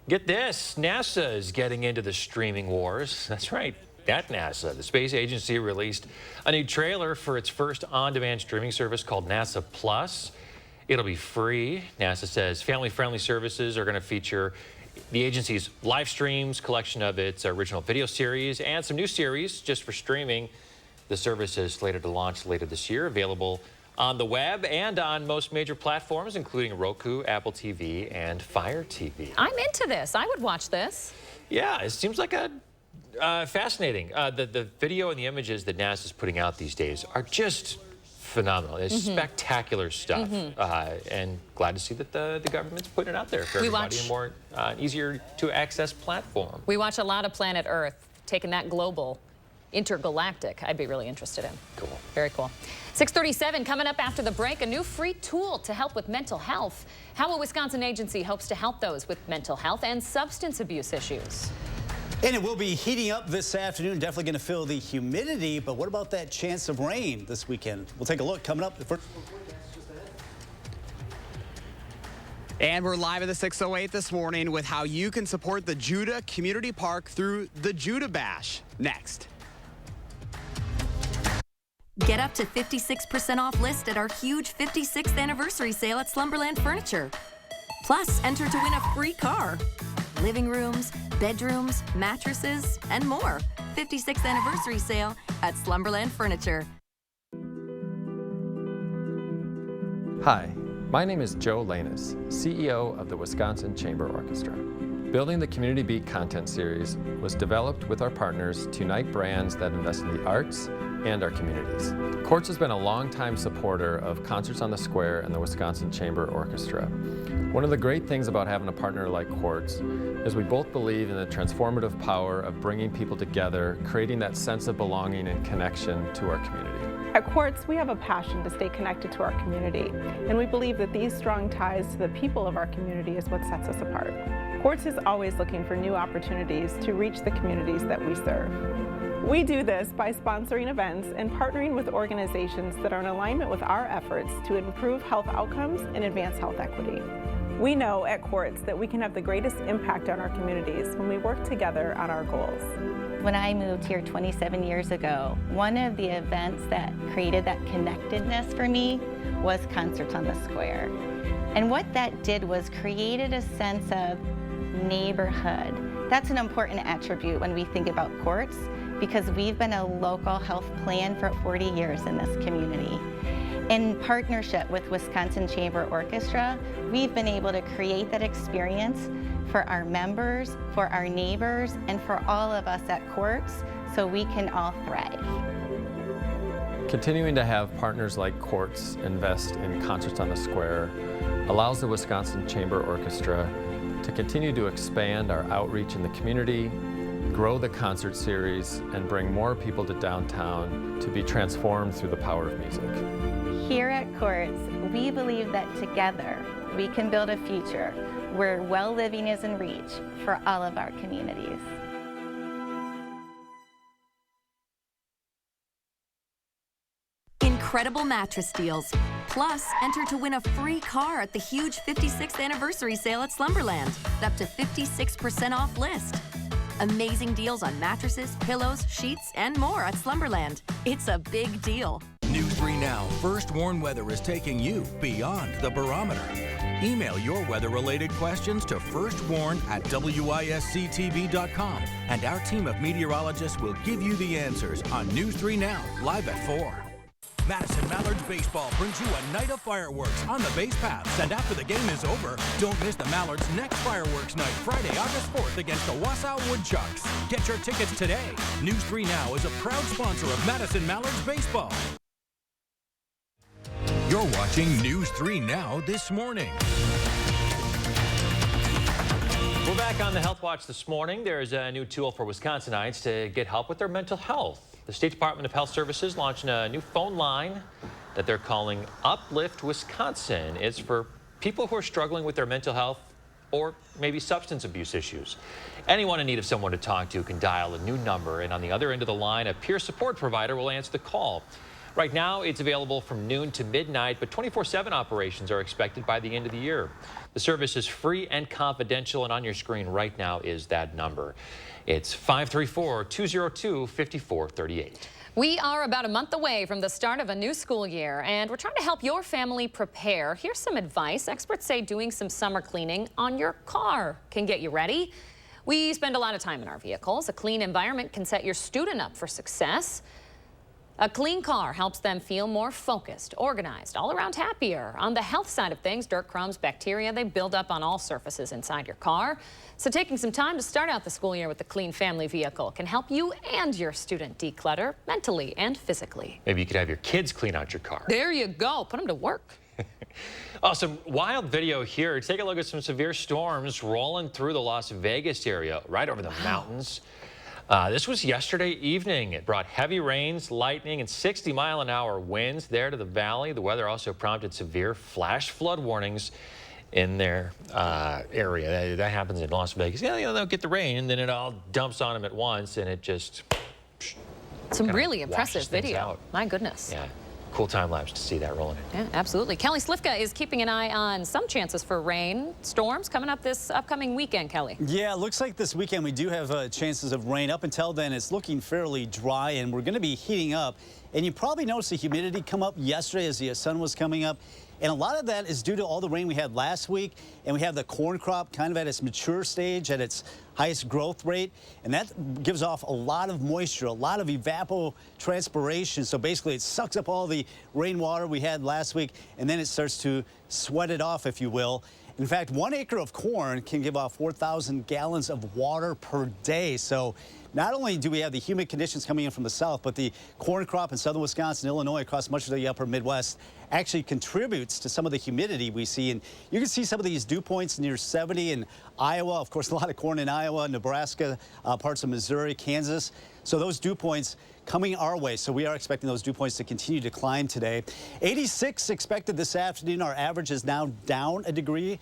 Get this, NASA is getting into the streaming wars. That's right. At NASA, the space agency released a new trailer for its first on-demand streaming service called NASA Plus. It'll be free. NASA says family-friendly services are going to feature the agency's live streams, collection of its original video series, and some new series just for streaming. The service is slated to launch later this year, available on the web and on most major platforms, including Roku, Apple TV, and Fire TV. I'm into this. I would watch this. Yeah, it seems like a fascinating. The video and the images that NASA is putting out these days are just phenomenal. It's spectacular stuff. And glad to see that the government's putting it out there for everybody in a more easier to access platform. We watch a lot of Planet Earth, taking that global, intergalactic. I'd be really interested in. Cool. Very cool. 6:37 coming up after the break, a new free tool to help with mental health. How a Wisconsin agency hopes to help those with mental health and substance abuse issues. And it will be heating up this afternoon, definitely going to feel the humidity, but what about that chance of rain this weekend? We'll take a look coming up. And we're live at the 608 this morning with how you can support the Judah Community Park through the Judah Bash. Next. Get up to 56% off list at our huge 56th anniversary sale at Slumberland Furniture. Plus, enter to win a free car. Living rooms, bedrooms, mattresses, and more. 56th anniversary sale at Slumberland Furniture. Hi, my name is Joe Lanus, CEO of the Wisconsin Chamber Orchestra. Building the Community Beat content series was developed with our partners to unite brands that invest in the arts and our communities. Quartz has been a longtime supporter of Concerts on the Square and the Wisconsin Chamber Orchestra. One of the great things about having a partner like Quartz is we both believe in the transformative power of bringing people together, creating that sense of belonging and connection to our community. At Quartz, we have a passion to stay connected to our community, and we believe that these strong ties to the people of our community is what sets us apart. Quartz is always looking for new opportunities to reach the communities that we serve. We do this by sponsoring events and partnering with organizations that are in alignment with our efforts to improve health outcomes and advance health equity. We know at Quartz that we can have the greatest impact on our communities when we work together on our goals. When I moved here 27 years ago, one of the events that created that connectedness for me was Concerts on the Square. And what that did was created a sense of neighborhood. That's an important attribute when we think about courts, because we've been a local health plan for 40 years in this community. In partnership with Wisconsin Chamber Orchestra, we've been able to create that experience for our members, for our neighbors, and for all of us at courts, so we can all thrive. Continuing to have partners like Courts invest in Concerts on the Square allows the Wisconsin Chamber Orchestra to continue to expand our outreach in the community, grow the concert series, and bring more people to downtown to be transformed through the power of music. Here at Courts, we believe that together we can build a future where well living is in reach for all of our communities. Incredible mattress deals. Plus, enter to win a free car at the huge 56th anniversary sale at Slumberland. Up to 56% off list. Amazing deals on mattresses, pillows, sheets, and more at Slumberland. It's a big deal. News 3 Now First Warn Weather is taking you beyond the barometer. Email your weather-related questions to firstwarn@wisctv.com, and our team of meteorologists will give you the answers on News 3 Now, live at 4. Madison Mallards Baseball brings you a night of fireworks on the base paths, and after the game is over, don't miss the Mallards' next fireworks night, Friday, August 4th against the Wausau Woodchucks. Get your tickets today. News 3 Now is a proud sponsor of Madison Mallards Baseball. You're watching News 3 Now this morning. We're back on the Health Watch this morning. There's a new tool for Wisconsinites to get help with their mental health. The State Department of Health Services launched a new phone line that they're calling Uplift Wisconsin. It's for people who are struggling with their mental health or maybe substance abuse issues. Anyone in need of someone to talk to can dial a new number, and on the other end of the line, a peer support provider will answer the call. Right now, it's available from noon to midnight, but 24/7 operations are expected by the end of the year. The service is free and confidential, and on your screen right now is that number. It's 534-202-5438. We are about a month away from the start of a new school year, and we're trying to help your family prepare. Here's some advice. Experts say doing some summer cleaning on your car can get you ready. We spend a lot of time in our vehicles. A clean environment can set your student up for success. A clean car helps them feel more focused, organized, all around happier. On the health side of things, dirt, crumbs, bacteria, they build up on all surfaces inside your car. So taking some time to start out the school year with a clean family vehicle can help you and your student declutter mentally and physically. Maybe you could have your kids clean out your car. There you go. Put them to work. Some wild video here. Take a look at some severe storms rolling through the Las Vegas area, right over the mountains. This was yesterday evening. It brought heavy rains, lightning, and 60-mile-an-hour winds there to the valley. The weather also prompted severe flash flood warnings in their area. That happens in Las Vegas. Yeah, they'll get the rain, and then it all dumps on them at once, and it just some really impressive video. Out. My goodness. Yeah. Cool time lapse to see that rolling in. Yeah, absolutely. Kelly Slifka is keeping an eye on some chances for rain storms coming up this upcoming weekend, Kelly. Yeah, it looks like this weekend we do have chances of rain. Up until then, it's looking fairly dry, and we're going to be heating up. And you probably noticed the humidity come up yesterday as the sun was coming up. And a lot of that is due to all the rain we had last week. And we have the corn crop kind of at its mature stage, at its highest growth rate. And that gives off a lot of moisture, a lot of evapotranspiration. So basically, it sucks up all the rainwater we had last week, and then it starts to sweat it off, if you will. In fact, 1 acre of corn can give off 4,000 gallons of water per day. So not only do we have the humid conditions coming in from the south, but the corn crop in southern Wisconsin, Illinois, across much of the upper Midwest actually contributes to some of the humidity we see. And you can see some of these dew points near 70 in Iowa. Of course, a lot of corn in Iowa, Nebraska, parts of Missouri, Kansas. So those dew points coming our way. So we are expecting those dew points to continue to climb today. 86 expected this afternoon. Our average is now down a degree.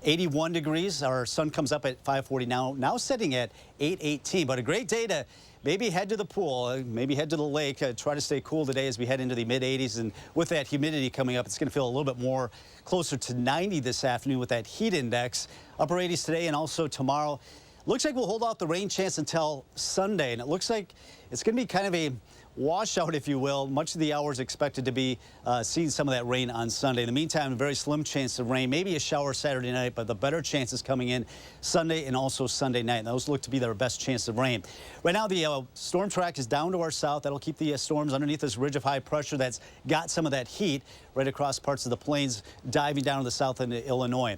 81 degrees. Our sun comes up at 5:40 now sitting at 8:18. But a great day to maybe head to the pool, maybe head to the lake, try to stay cool today as we head into the mid-80s. And with that humidity coming up, it's going to feel a little bit more closer to 90 this afternoon with that heat index. Upper 80s today and also tomorrow. Looks like we'll hold off the rain chance until Sunday, and it looks like it's going to be kind of a washout, if you will. Much of the hours expected to be seeing some of that rain on Sunday. In the meantime, a very slim chance of rain, maybe a shower Saturday night, but the better chances coming in Sunday and also Sunday night. And those look to be their best chance of rain. Right now, the storm track is down to our south. That'll keep the storms underneath this ridge of high pressure that's got some of that heat right across parts of the plains, diving down to the south into Illinois.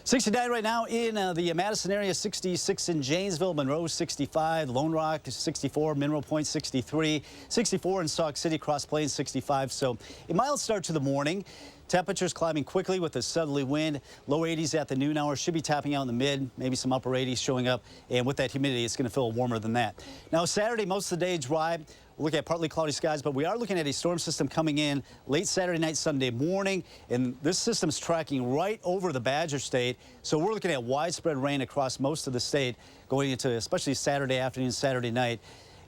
69 right now in the Madison area, 66 in Janesville, Monroe 65, Lone Rock 64, Mineral Point 63, 64 in Sauk City, Cross Plains 65. So a mild start to the morning. Temperatures climbing quickly with a southerly wind. Low 80s at the noon hour. Should be tapping out in the mid, maybe some upper 80s showing up. And with that humidity, it's going to feel warmer than that. Now Saturday, most of the day dry. We'll look at partly cloudy skies, but we are looking at a storm system coming in late Saturday night, Sunday morning. And this system's tracking right over the Badger State. So we're looking at widespread rain across most of the state going into especially Saturday afternoon, Saturday night.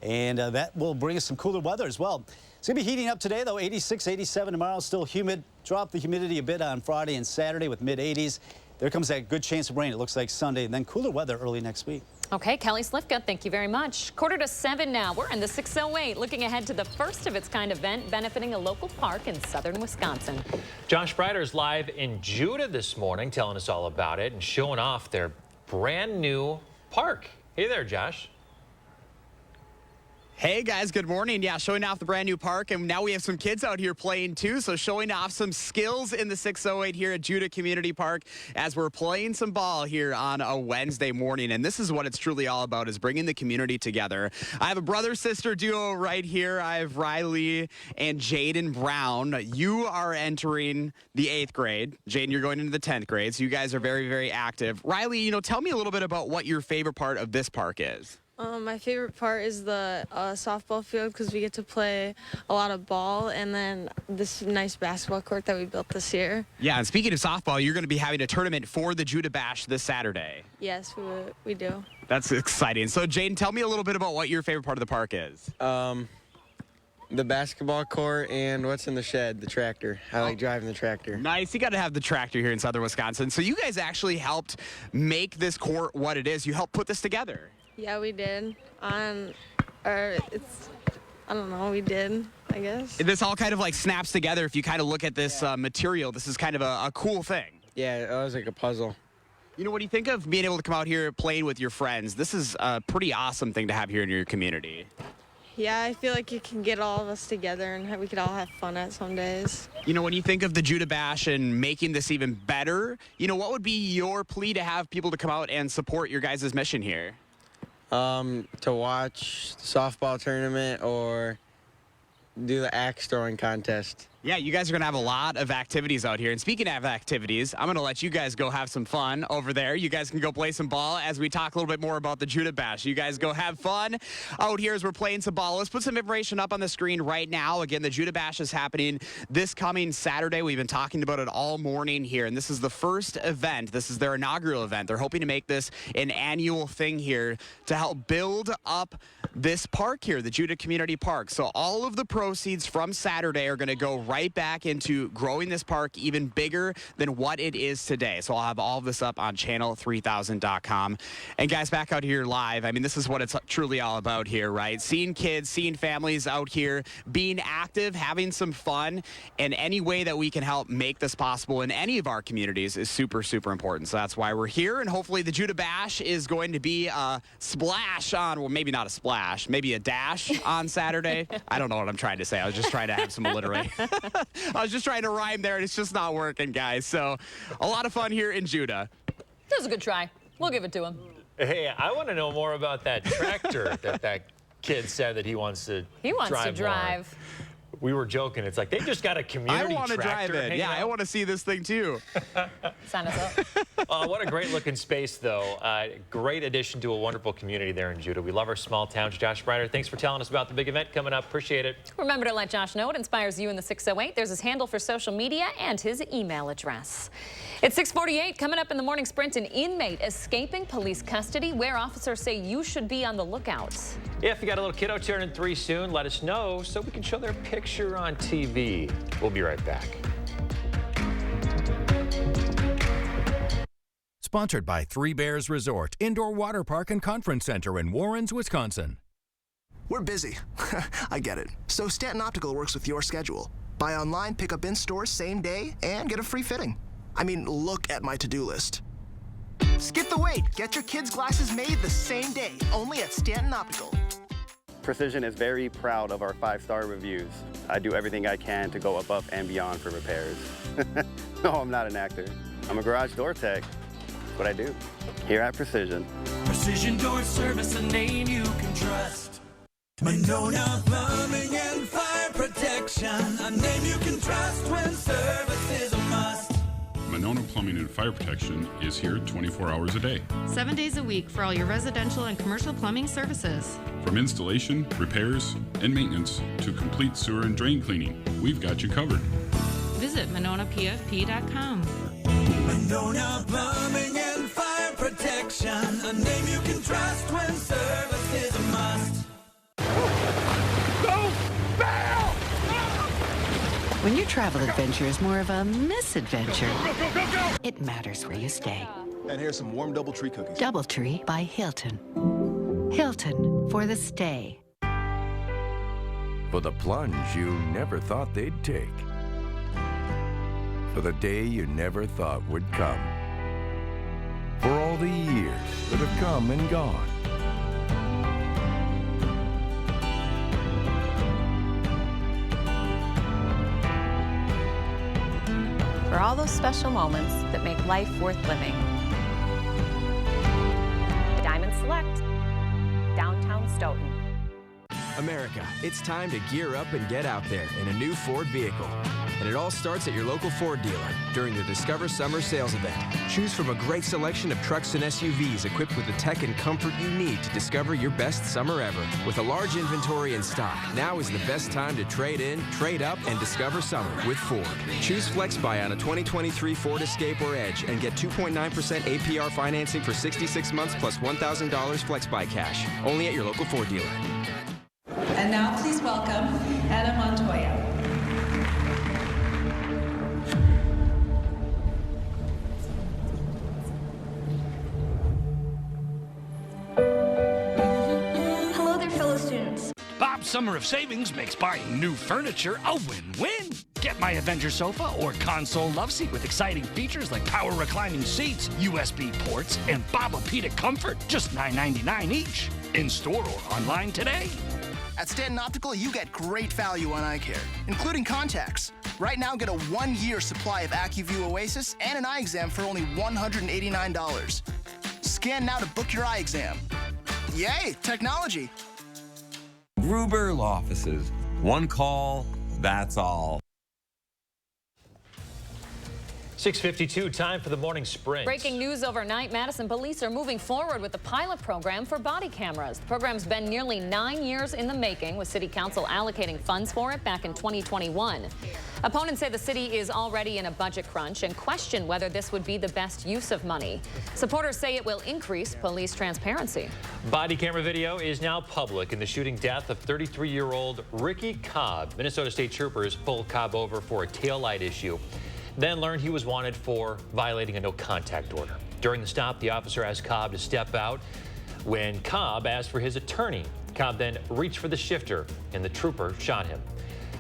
And that will bring us some cooler weather as well. It's going to be heating up today, though. 86, 87 tomorrow. Still humid. Drop the humidity a bit on Friday and Saturday with mid-80s. There comes that good chance of rain, it looks like Sunday, and then cooler weather early next week. Okay, Kelly Slifka, thank you very much. 6:45 now. We're in the 608, looking ahead to the first of its kind event benefiting a local park in southern Wisconsin. Josh Breider's live in Judah this morning, telling us all about it and showing off their brand new park. Hey there, Josh. Hey guys, good morning. Yeah, showing off the brand new park, and now we have some kids out here playing too, so showing off some skills in the 608 here at Judah Community Park as we're playing some ball here on a Wednesday morning. And this is what it's truly all about, is bringing the community together. I have a brother-sister duo right here. I have Riley and Jaden Brown. You are entering the 8th grade. Jaden, you're going into the 10th grade, so you guys are very, very active. Riley, tell me a little bit about what your favorite part of this park is. My favorite part is the softball field because we get to play a lot of ball, and then this nice basketball court that we built this year. Yeah, and speaking of softball, you're going to be having a tournament for the Judah Bash this Saturday. Yes, we do. That's exciting. So, Jaden, tell me a little bit about what your favorite part of the park is. The basketball court and what's in the shed, the tractor. I like driving the tractor. Nice. You got to have the tractor here in southern Wisconsin. So you guys actually helped make this court what it is. You helped put this together. Yeah, we did. I don't know, we did, I guess. This all kind of like snaps together if you kind of look at this material. This is kind of a cool thing. Yeah, it was like a puzzle. What do you think of being able to come out here playing with your friends? This is a pretty awesome thing to have here in your community. Yeah, I feel like you can get all of us together and we could all have fun at some days. When you think of the Judah Bash and making this even better, what would be your plea to have people to come out and support your guys' mission here? To watch the softball tournament or do the axe throwing contest. Yeah, you guys are going to have a lot of activities out here. And speaking of activities, I'm going to let you guys go have some fun over there. You guys can go play some ball as we talk a little bit more about the Judah Bash. You guys go have fun out here as we're playing some ball. Let's put some information up on the screen right now. Again, the Judah Bash is happening this coming Saturday. We've been talking about it all morning here, and this is the first event. This is their inaugural event. They're hoping to make this an annual thing here to help build up this park here, the Judah Community Park. So all of the proceeds from Saturday are going to go right back into growing this park even bigger than what it is today. So I'll have all of this up on channel3000.com. And guys, back out here live, this is what it's truly all about here, right? Seeing kids, seeing families out here, being active, having some fun, and any way that we can help make this possible in any of our communities is super, super important. So that's why we're here, and hopefully the Judah Bash is going to be a splash on, well, maybe not a splash, maybe a dash on Saturday. I don't know what I'm trying to say. I was just trying to have some alliteration. I was just trying to rhyme there, and it's just not working, guys. So a lot of fun here in Judah. That was a good try. We'll give it to him. Hey, I want to know more about that tractor that kid said that he wants to drive. He wants to drive. More. We were joking. It's like they just got a community tractor. I want to drive it. Yeah, I want to see this thing too. Sign us up. What a great looking space, though. Great addition to a wonderful community there in Judah. We love our small towns. Josh Breider, thanks for telling us about the big event coming up. Appreciate it. Remember to let Josh know what inspires you in the 608. There's his handle for social media and his email address. It's 6:48. Coming up in the morning sprint, an inmate escaping police custody, where officers say you should be on the lookout. If you got a little kiddo turning 3 soon, let us know so we can show their picture on TV. We'll be right back. Sponsored by Three Bears Resort, Indoor Water Park and Conference Center in Warrens, Wisconsin. We're busy. I get it. So Stanton Optical works with your schedule. Buy online, pick up in store same day, and get a free fitting. I mean, look at my to-do list. Skip the wait. Get your kids' glasses made the same day, only at Stanton Optical. Precision is very proud of our 5-star reviews. I do everything I can to go above and beyond for repairs. No, I'm not an actor. I'm a garage door tech. That's what I do here at Precision. Precision Door Service, a name you can trust. Monona Plumbing and Fire Protection, a name you can trust when service is a must. Monona Plumbing and Fire Protection is here 24 hours a day. 7 days a week for all your residential and commercial plumbing services. From installation, repairs, and maintenance to complete sewer and drain cleaning, we've got you covered. Visit MononaPFP.com. Monona Plumbing and Fire Protection, a name you can trust when service is a must. Go! Bail! When your travel adventure is more of a misadventure, Go, go, go! it matters where you stay. And here's some warm DoubleTree cookies. DoubleTree by Hilton. Hilton for the stay. For the plunge you never thought they'd take. For the day you never thought would come. For all the years that have come and gone. For all those special moments that make life worth living. Diamond Select, downtown Stoughton. America, it's time to gear up and get out there in a new Ford vehicle. And it all starts at your local Ford dealer during the Discover Summer Sales Event. Choose from a great selection of trucks and SUVs equipped with the tech and comfort you need to discover your best summer ever. With a large inventory in stock, now is the best time to trade in, trade up, and discover summer with Ford. Choose FlexBuy on a 2023 Ford Escape or Edge and get 2.9% APR financing for 66 months plus $1,000 FlexBuy cash. Only at your local Ford dealer. And now please welcome Anna Montoya. Hello there, fellow students. Bob's Summer of Savings makes buying new furniture a win-win. Get my Avenger sofa or console love seat with exciting features like power reclining seats, USB ports, and Bobapedic comfort, just $9.99 each. In store or online today. At Stanton Optical, you get great value on eye care, including contacts. Right now, get a 1-year supply of AccuView Oasis and an eye exam for only $189. Scan now to book your eye exam. Yay, technology. Gruber Law Offices. One call, that's all. 6:52, time for the morning sprint. Breaking news overnight, Madison police are moving forward with the pilot program for body cameras. The program's been nearly 9 years in the making, with City Council allocating funds for it back in 2021. Opponents say the city is already in a budget crunch and question whether this would be the best use of money. Supporters say it will increase police transparency. Body camera video is now public in the shooting death of 33-year-old Ricky Cobb. Minnesota State troopers pulled Cobb over for a taillight issue, then learned he was wanted for violating a no-contact order. During the stop, the officer asked Cobb to step out. When Cobb asked for his attorney, Cobb then reached for the shifter, and the trooper shot him.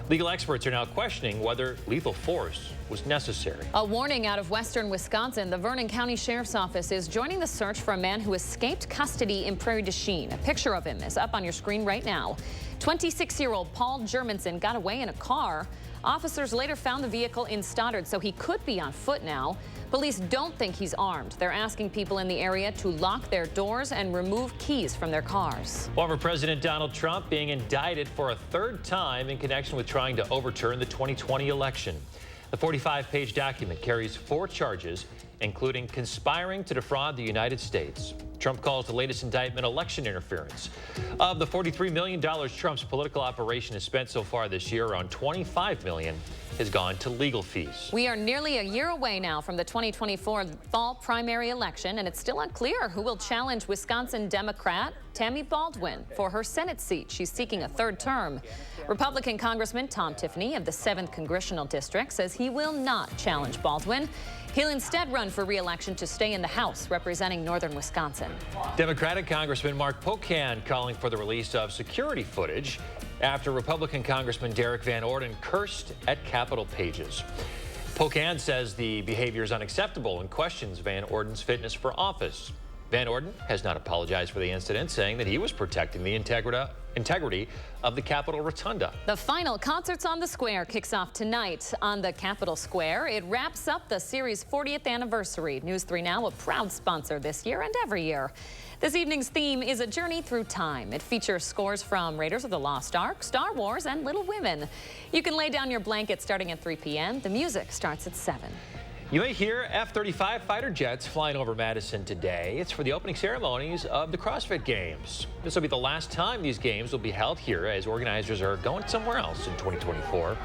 Legal experts are now questioning whether lethal force was necessary. A warning out of western Wisconsin. The Vernon County Sheriff's Office is joining the search for a man who escaped custody in Prairie du Chien. A picture of him is up on your screen right now. 26-year-old Paul Germanson got away in a car. Officers later found the vehicle in Stoddard, so he could be on foot now. Police don't think he's armed. They're asking people in the area to lock their doors and remove keys from their cars. Former President Donald Trump being indicted for a third time in connection with trying to overturn the 2020 election. The 45-page document carries 4 charges, including conspiring to defraud the United States. Trump calls the latest indictment election interference. Of the $43 million Trump's political operation has spent so far this year, around $25 million has gone to legal fees. We are nearly a year away now from the 2024 fall primary election, and it's still unclear who will challenge Wisconsin Democrat Tammy Baldwin for her Senate seat. She's seeking a 3rd term. Republican Congressman Tom Tiffany of the 7th Congressional District says he will not challenge Baldwin. He'll instead run for re-election to stay in the House representing northern Wisconsin. Democratic Congressman Mark Pocan calling for the release of security footage after Republican Congressman Derek Van Orden cursed at Capitol pages. Pocan says the behavior is unacceptable and questions Van Orden's fitness for office. Van Orden has not apologized for the incident, saying that he was protecting the integrity of the Capitol Rotunda. The final Concerts on the Square kicks off tonight on the Capitol Square. It wraps up the series' 40th anniversary. News 3 Now, a proud sponsor this year and every year. This evening's theme is a journey through time. It features scores from Raiders of the Lost Ark, Star Wars, and Little Women. You can lay down your blanket starting at 3 p.m. The music starts at 7. You may hear F-35 fighter jets flying over Madison today. It's for the opening ceremonies of the CrossFit Games. This will be the last time these games will be held here, as organizers are going somewhere else in 2024.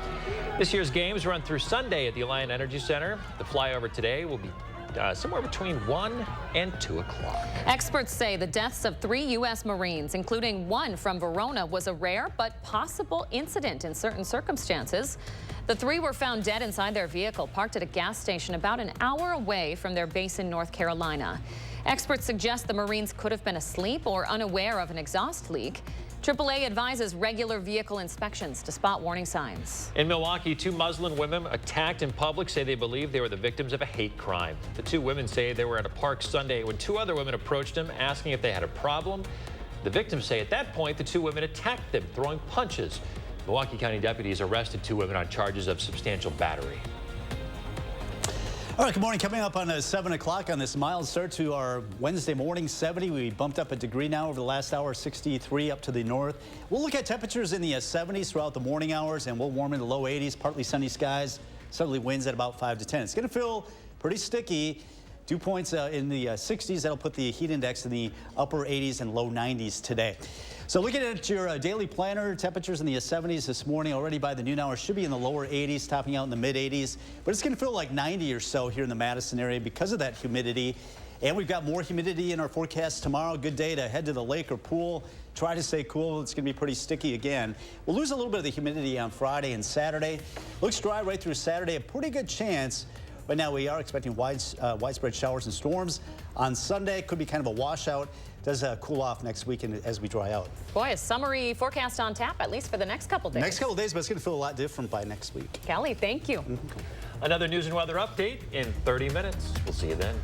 This year's games run through Sunday at the Alliant Energy Center. The flyover today will be somewhere between 1 and 2 o'clock. Experts say the deaths of 3 U.S. Marines, including one from Verona, was a rare but possible incident in certain circumstances. The 3 were found dead inside their vehicle, parked at a gas station about an hour away from their base in North Carolina. Experts suggest the Marines could have been asleep or unaware of an exhaust leak. AAA advises regular vehicle inspections to spot warning signs. In Milwaukee, 2 Muslim women attacked in public say they believe they were the victims of a hate crime. The 2 women say they were at a park Sunday when 2 other women approached them asking if they had a problem. The victims say at that point the 2 women attacked them, throwing punches. Milwaukee County deputies arrested 2 women on charges of substantial battery. All right, good morning. Coming up on 7 o'clock on this mild start to our Wednesday morning, 70. We bumped up a degree now over the last hour, 63 up to the north. We'll look at temperatures in the 70s throughout the morning hours, and we'll warm in the low 80s, partly sunny skies, southerly winds at about 5 to 10. It's going to feel pretty sticky. Dew points in the 60s. That'll put the heat index in the upper 80s and low 90s today. So looking at your daily planner, temperatures in the 70s this morning. Already by the noon hour should be in the lower 80s, topping out in the mid 80s. But it's going to feel like 90 or so here in the Madison area because of that humidity. And we've got more humidity in our forecast tomorrow. Good day to head to the lake or pool. Try to stay cool. It's going to be pretty sticky again. We'll lose a little bit of the humidity on Friday and Saturday. Looks dry right through Saturday. A pretty good chance. Right now we are expecting widespread showers and storms. On Sunday, could be kind of a washout. Does cool off next weekend as we dry out. Boy, a summery forecast on tap, at least for the next couple days. Next couple days, but it's going to feel a lot different by next week. Kelly, thank you. Another news and weather update in 30 minutes. We'll see you then.